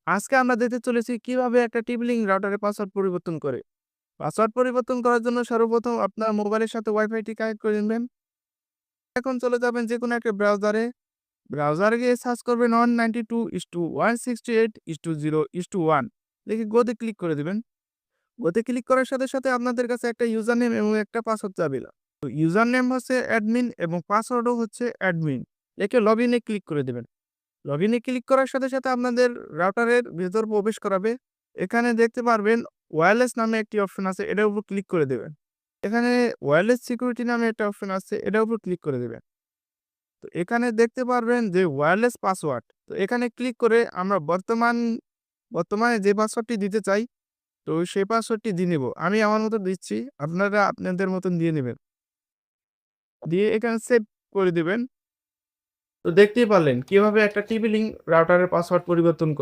আজকে আমরা দেখতে চলেছি কিভাবে একটা টিপি লিঙ্ক রাউটারের পাসওয়ার্ড পরিবর্তন করে। পাসওয়ার্ড পরিবর্তন করার জন্য সর্বপ্রথম আপনার মোবাইলের সাথে ওয়াইফাইটি কানেক্ট করে নিবেন। এখন চলে যাবেন যেকোনো একটা ব্রাউজারে। ব্রাউজারে গিয়ে সার্চ করবেন 192.168.0.1 লিখে গোতে ক্লিক করে দিবেন। গোতে ক্লিক করার সাথে, সাথে আপনাদের কাছে একটা ইউজার নেম এবং একটা পাসওয়ার্ড চাবে। তো ইউজার নেম হচ্ছে অ্যাডমিন এবং পাসওয়ার্ডও হচ্ছে অ্যাডমিন। লিখে লগইনে ক্লিক করে দিবেন। লগইনে ক্লিক করার সাথে, সাথে আপনাদের রাউটারের ভেতর প্রবেশ করাবে। এখানে দেখতে পারবেন ওয়্যারলেস নামে একটি অপশন আছে, এটার উপর ক্লিক করে দেবেন। এখানে ওয়্যারলেস সিকিউরিটি নামে একটা অপশন আছে, এটার উপর ক্লিক করে দেবেন। তো এখানে দেখতে পারবেন যে ওয়্যারলেস পাসওয়ার্ড। তো এখানে ক্লিক করে আমরা বর্তমানে যে পাসওয়ার্ডটি দিতে চাই, তো সেই পাসওয়ার্ডটি দিয়ে নিব। আমি আমার মতো দিচ্ছি, আপনারা আপনাদের মতন দিয়ে নিবেন। দিয়ে এখানে সেভ করে দিবেন। তো দেখতেই পারলেন কিভাবে একটা টিপি লিঙ্ক রাউটারের পাসওয়ার্ড পরিবর্তন করব।